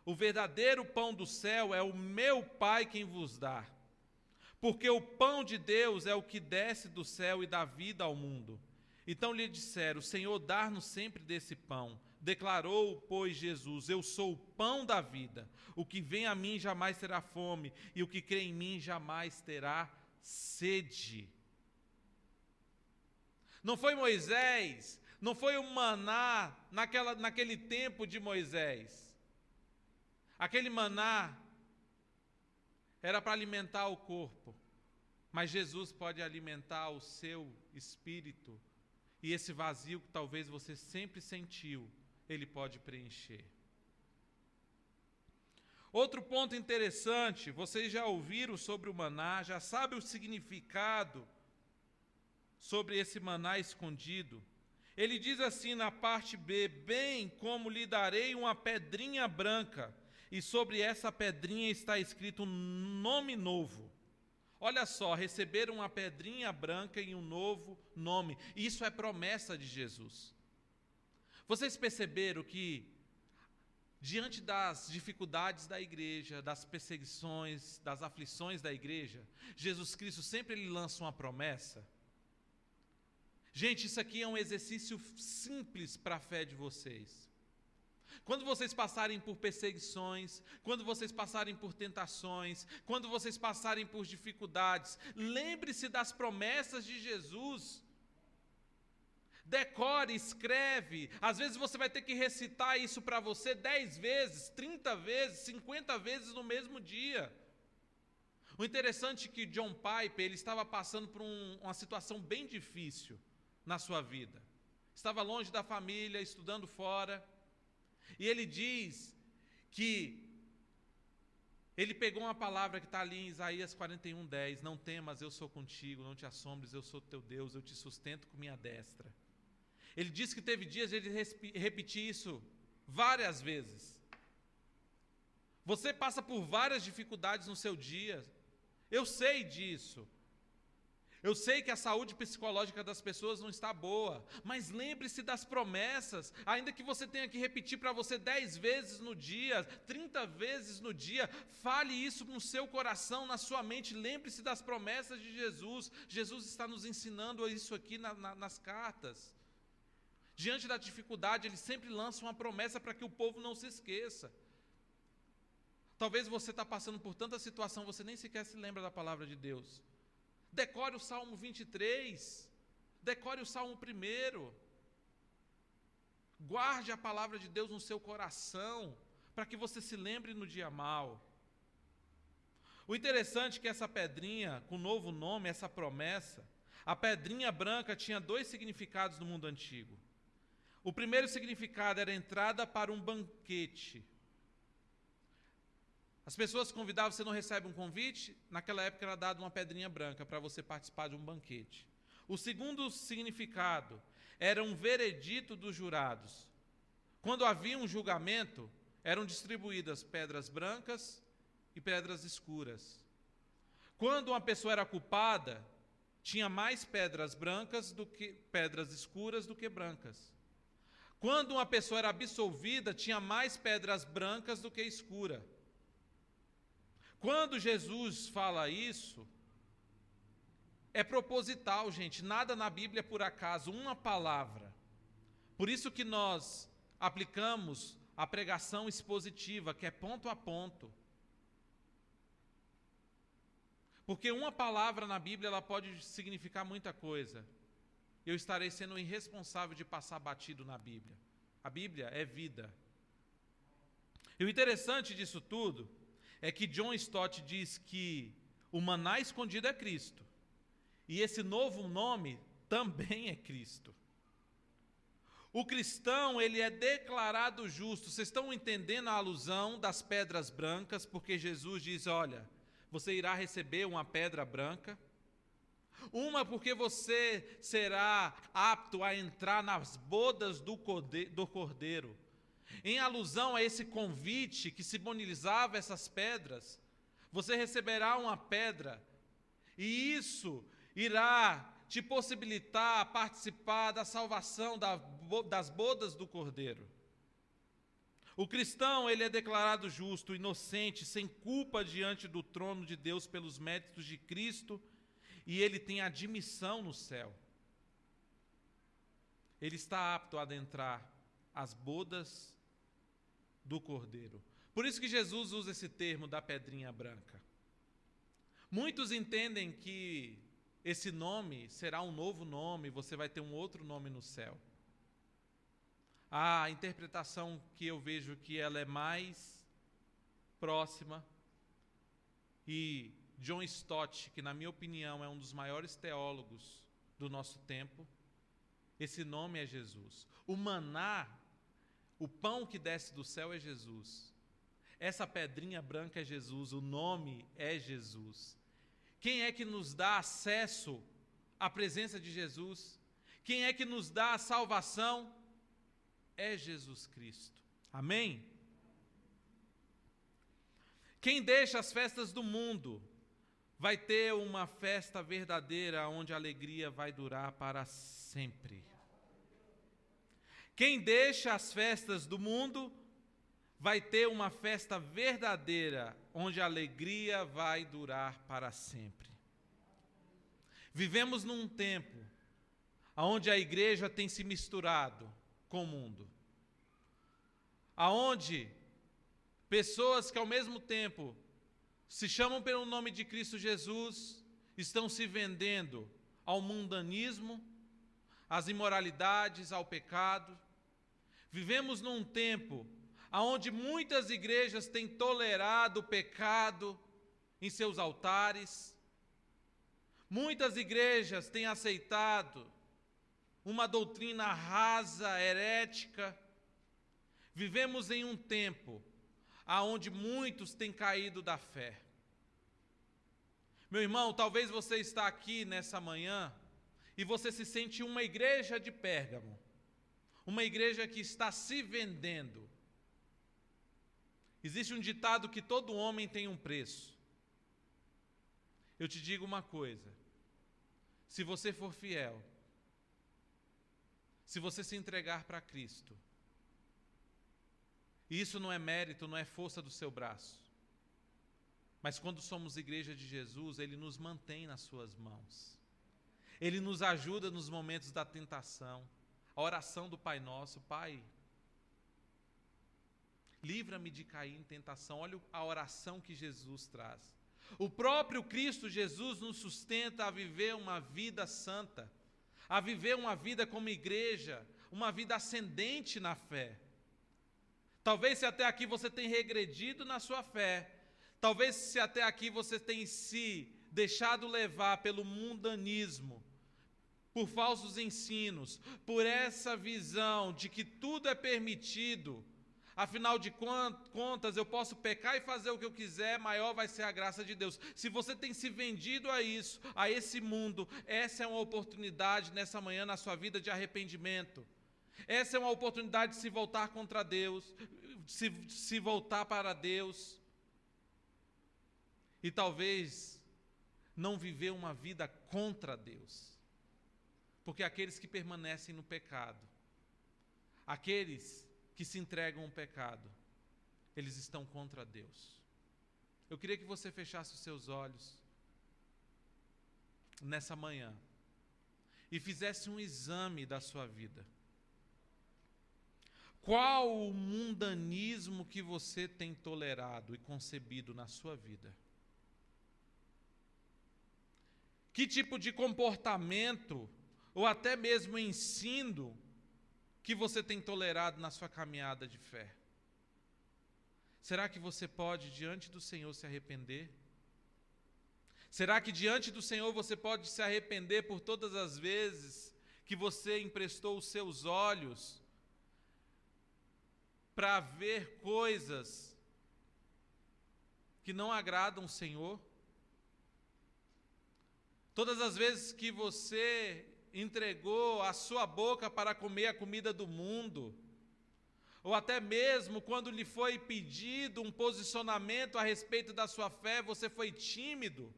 O verdadeiro pão do céu é o meu Pai quem vos dá. Porque o pão de Deus é o que desce do céu e dá vida ao mundo. Então lhe disseram: Senhor, dá-nos sempre desse pão. Declarou, pois, Jesus: eu sou o pão da vida. O que vem a mim jamais terá fome, e o que crê em mim jamais terá sede. Não foi Moisés, não foi o maná naquele tempo de Moisés. Aquele maná era para alimentar o corpo, mas Jesus pode alimentar o seu espírito. E esse vazio que talvez você sempre sentiu, Ele pode preencher. Outro ponto interessante, vocês já ouviram sobre o maná, já sabem o significado sobre esse maná escondido. Ele diz assim na parte B: bem como lhe darei uma pedrinha branca, e sobre essa pedrinha está escrito um nome novo. Olha só, receberam uma pedrinha branca e um novo nome. Isso é promessa de Jesus. Vocês perceberam que, diante das dificuldades da igreja, das perseguições, das aflições da igreja, Jesus Cristo sempre lhe lança uma promessa? Gente, isso aqui é um exercício simples para a fé de vocês. Quando vocês passarem por perseguições, quando vocês passarem por tentações, quando vocês passarem por dificuldades, lembre-se das promessas de Jesus. Decore, escreve. Às vezes você vai ter que recitar isso para você 10 vezes, 30 vezes, 50 vezes no mesmo dia. O interessante é que John Piper, ele estava passando por uma situação bem difícil na sua vida. Estava longe da família, estudando fora. E ele diz que ele pegou uma palavra que está ali em Isaías 41:10: não temas, eu sou contigo, não te assombres, eu sou teu Deus, eu te sustento com minha destra. Ele disse que teve dias de ele repetir isso várias vezes. Você passa por várias dificuldades no seu dia. Eu sei disso. Eu sei que a saúde psicológica das pessoas não está boa, mas lembre-se das promessas, ainda que você tenha que repetir para você 10 vezes no dia, 30 vezes no dia, fale isso no seu coração, na sua mente, lembre-se das promessas de Jesus. Jesus está nos ensinando isso aqui nas cartas. Diante da dificuldade, ele sempre lança uma promessa para que o povo não se esqueça. Talvez você está passando por tanta situação, você nem sequer se lembra da palavra de Deus. Decore o Salmo 23, decore o Salmo 1. Guarde a palavra de Deus no seu coração, para que você se lembre no dia mau. O interessante é que essa pedrinha, com novo nome, essa promessa, a pedrinha branca tinha 2 significados no mundo antigo. O primeiro significado era entrada para um banquete. As pessoas convidavam, você não recebe um convite, naquela época era dado uma pedrinha branca para você participar de um banquete. O segundo significado era um veredito dos jurados. Quando havia um julgamento, eram distribuídas pedras brancas e pedras escuras. Quando uma pessoa era culpada, tinha mais pedras brancas do que pedras escuras do que brancas. Quando uma pessoa era absolvida, tinha mais pedras brancas do que escuras. Quando Jesus fala isso, é proposital, gente. Nada na Bíblia é por acaso, uma palavra. Por isso que nós aplicamos a pregação expositiva, que é ponto a ponto. Porque uma palavra na Bíblia, ela pode significar muita coisa. Eu estarei sendo irresponsável de passar batido na Bíblia. A Bíblia é vida. E o interessante disso tudo é que John Stott diz que o maná escondido é Cristo. E esse novo nome também é Cristo. O cristão, ele é declarado justo. Vocês estão entendendo a alusão das pedras brancas? Porque Jesus diz, olha, você irá receber uma pedra branca. Uma porque você será apto a entrar nas bodas do Cordeiro. Em alusão a esse convite que simbolizava essas pedras, você receberá uma pedra, e isso irá te possibilitar participar da salvação das bodas do Cordeiro. O cristão, ele é declarado justo, inocente, sem culpa diante do trono de Deus pelos méritos de Cristo, e ele tem admissão no céu. Ele está apto a adentrar as bodas do Cordeiro. Por isso que Jesus usa esse termo da pedrinha branca. Muitos entendem que esse nome será um novo nome, você vai ter um outro nome no céu. A interpretação que eu vejo que ela é mais próxima, e John Stott, que na minha opinião é um dos maiores teólogos do nosso tempo, esse nome é Jesus. O maná, o pão que desce do céu é Jesus. Essa pedrinha branca é Jesus, o nome é Jesus. Quem é que nos dá acesso à presença de Jesus? Quem é que nos dá a salvação? É Jesus Cristo. Amém? Quem deixa as festas do mundo vai ter uma festa verdadeira onde a alegria vai durar para sempre. Quem deixa as festas do mundo vai ter uma festa verdadeira onde a alegria vai durar para sempre. Vivemos num tempo onde a igreja tem se misturado com o mundo, aonde pessoas que ao mesmo tempo se chamam pelo nome de Cristo Jesus estão se vendendo ao mundanismo, às imoralidades, ao pecado. Vivemos num tempo onde muitas igrejas têm tolerado o pecado em seus altares. Muitas igrejas têm aceitado uma doutrina rasa, herética. Vivemos em um tempo onde muitos têm caído da fé. Meu irmão, talvez você está aqui nessa manhã e você se sente uma igreja de Pérgamo, uma igreja que está se vendendo, Existe um ditado que todo homem tem um preço. Eu te digo uma coisa: se você for fiel, se você se entregar para Cristo, e isso não é mérito, não é força do seu braço, mas quando somos igreja de Jesus, Ele nos mantém nas suas mãos. Ele nos ajuda nos momentos da tentação. A oração do Pai Nosso: Pai, livra-me de cair em tentação. Olha a oração que Jesus traz. O próprio Cristo Jesus nos sustenta a viver uma vida santa, a viver uma vida como igreja, uma vida ascendente na fé. Talvez se até aqui você tenha regredido na sua fé, talvez se até aqui você tenha se deixado levar pelo mundanismo, por falsos ensinos, por essa visão de que tudo é permitido, afinal de contas eu posso pecar e fazer o que eu quiser, maior vai ser a graça de Deus. Se você tem se vendido a isso, a esse mundo, essa é uma oportunidade nessa manhã na sua vida de arrependimento. Essa é uma oportunidade de se voltar contra Deus, se voltar para Deus. E talvez não viver uma vida contra Deus. Porque aqueles que permanecem no pecado, aqueles que se entregam ao pecado, eles estão contra Deus. Eu queria que você fechasse os seus olhos nessa manhã e fizesse um exame da sua vida. Qual o mundanismo que você tem tolerado e concebido na sua vida? Que tipo de comportamento ou até mesmo ensino que você tem tolerado na sua caminhada de fé? Será que você pode diante do Senhor se arrepender? Será que diante do Senhor você pode se arrepender por todas as vezes que você emprestou os seus olhos para ver coisas que não agradam o Senhor? Todas as vezes que você entregou a sua boca para comer a comida do mundo, ou até mesmo quando lhe foi pedido um posicionamento a respeito da sua fé, você foi tímido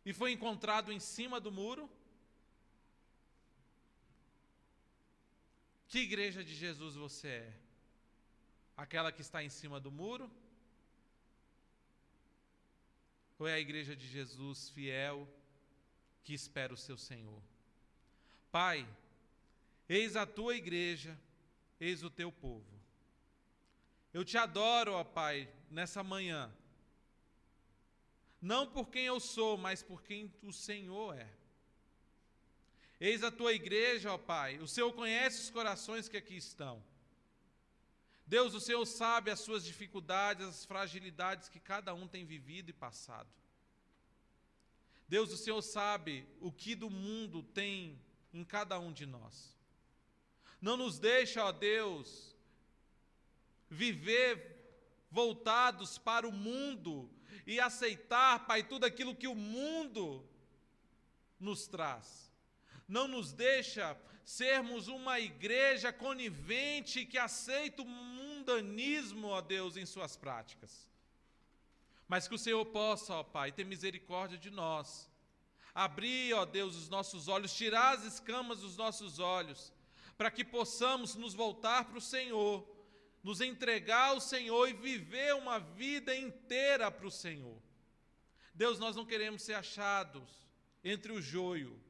e foi encontrado em cima do muro? Que igreja de Jesus você é? Aquela que está em cima do muro? Ou é a igreja de Jesus fiel, que espera o seu Senhor? Pai, eis a tua igreja, eis o teu povo. Eu te adoro, ó Pai, nessa manhã. Não por quem eu sou, mas por quem o Senhor é. Eis a tua igreja, ó Pai, o Senhor conhece os corações que aqui estão. Deus, o Senhor sabe as suas dificuldades, as fragilidades que cada um tem vivido e passado. Deus, o Senhor sabe o que do mundo tem em cada um de nós. Não nos deixa, ó Deus, viver voltados para o mundo e aceitar, Pai, tudo aquilo que o mundo nos traz. Não nos deixa sermos uma igreja conivente que aceita o mundanismo, ó Deus, em suas práticas. Mas que o Senhor possa, ó Pai, ter misericórdia de nós. Abrir, ó Deus, os nossos olhos, tirar as escamas dos nossos olhos, para que possamos nos voltar para o Senhor, nos entregar ao Senhor e viver uma vida inteira para o Senhor. Deus, nós não queremos ser achados entre o joio,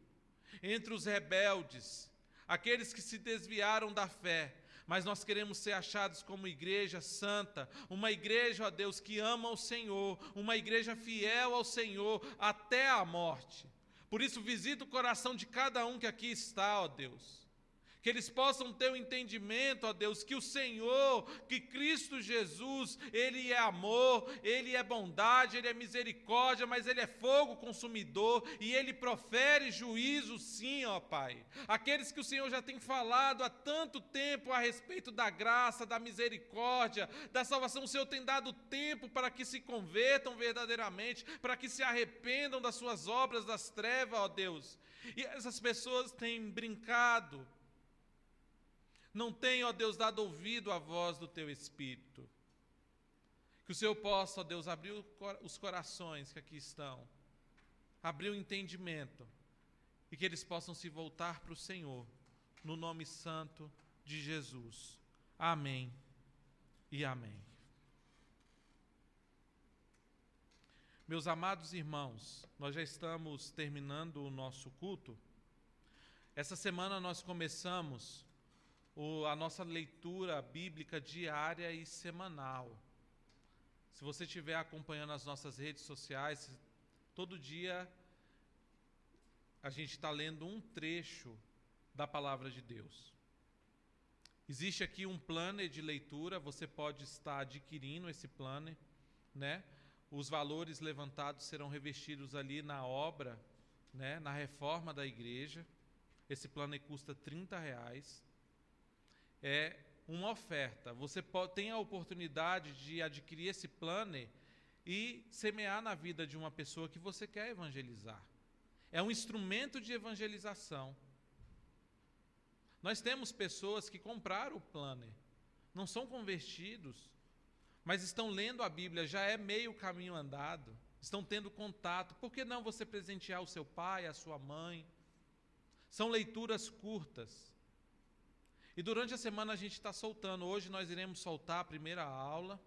entre os rebeldes, aqueles que se desviaram da fé, mas nós queremos ser achados como igreja santa, uma igreja, ó Deus, que ama o Senhor, uma igreja fiel ao Senhor até a morte. Por isso, visita o coração de cada um que aqui está, ó Deus. Que eles possam ter o entendimento, ó Deus, que o Senhor, que Cristo Jesus, Ele é amor, Ele é bondade, Ele é misericórdia, mas Ele é fogo consumidor e Ele profere juízo sim, ó Pai. Aqueles que o Senhor já tem falado há tanto tempo a respeito da graça, da misericórdia, da salvação, o Senhor tem dado tempo para que se convertam verdadeiramente, para que se arrependam das suas obras das trevas, ó Deus. E essas pessoas têm brincado, não tem, ó Deus, dado ouvido à voz do Teu Espírito. Que o Senhor possa, ó Deus, abrir os corações que aqui estão, abrir o entendimento, e que eles possam se voltar para o Senhor, no nome santo de Jesus. Amém e amém. Meus amados irmãos, nós já estamos terminando o nosso culto. Essa semana nós começamos a nossa leitura bíblica diária e semanal. Se você estiver acompanhando as nossas redes sociais, todo dia a gente está lendo um trecho da Palavra de Deus. Existe aqui um planner de leitura, você pode estar adquirindo esse planner, né? Os valores levantados serão revestidos ali na obra, né? Na reforma da igreja. Esse planner custa R$30. É uma oferta. Você tem a oportunidade de adquirir esse planner e semear na vida de uma pessoa que você quer evangelizar. É um instrumento de evangelização. Nós temos pessoas que compraram o planner, não são convertidos, mas estão lendo a Bíblia, já é meio caminho andado, estão tendo contato. Por que não você presentear o seu pai, a sua mãe? São leituras curtas. E durante a semana a gente está soltando. Hoje nós iremos soltar a primeira aula.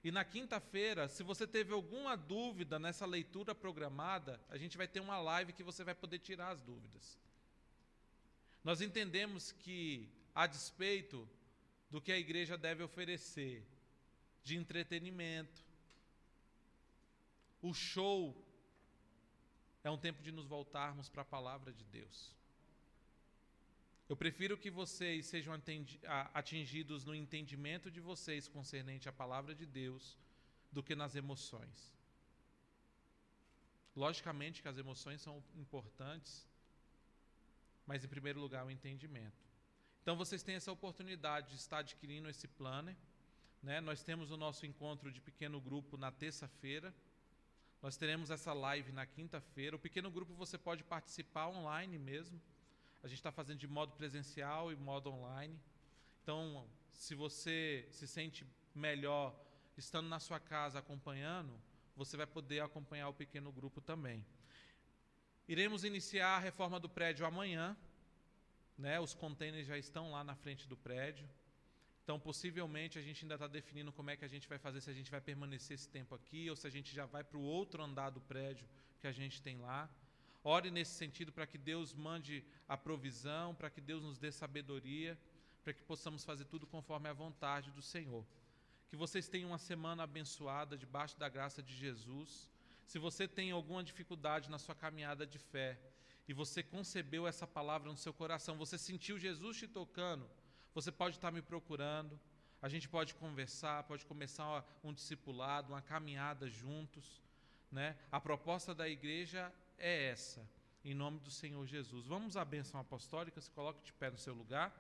E na quinta-feira, se você teve alguma dúvida nessa leitura programada, a gente vai ter uma live que você vai poder tirar as dúvidas. Nós entendemos que, a despeito do que a igreja deve oferecer, de entretenimento, o show é um tempo de nos voltarmos para a palavra de Deus. Eu prefiro que vocês sejam atingidos no entendimento de vocês concernente à palavra de Deus do que nas emoções. Logicamente que as emoções são importantes, mas em primeiro lugar o entendimento. Então vocês têm essa oportunidade de estar adquirindo esse planner, né? Nós temos o nosso encontro de pequeno grupo na terça-feira. Nós teremos essa live na quinta-feira. O pequeno grupo você pode participar online mesmo. A gente está fazendo de modo presencial e modo online. Então, se você se sente melhor estando na sua casa acompanhando, você vai poder acompanhar o pequeno grupo também. Iremos iniciar a reforma do prédio amanhã, né? Os containers já estão lá na frente do prédio. Então, possivelmente, a gente ainda está definindo como é que a gente vai fazer, se a gente vai permanecer esse tempo aqui ou se a gente já vai para o outro andar do prédio que a gente tem lá. Ore nesse sentido para que Deus mande a provisão, para que Deus nos dê sabedoria, para que possamos fazer tudo conforme a vontade do Senhor. Que vocês tenham uma semana abençoada, debaixo da graça de Jesus. Se você tem alguma dificuldade na sua caminhada de fé e você concebeu essa palavra no seu coração, você sentiu Jesus te tocando, você pode estar me procurando, a gente pode conversar, pode começar um discipulado, uma caminhada juntos, né? A proposta da igreja é essa, em nome do Senhor Jesus. Vamos à bênção apostólica, se coloque de pé no seu lugar.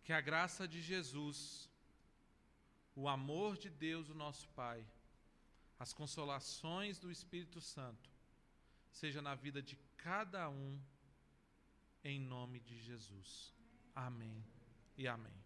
Que a graça de Jesus, o amor de Deus, o nosso Pai, as consolações do Espírito Santo, seja na vida de cada um, em nome de Jesus. Amém e amém.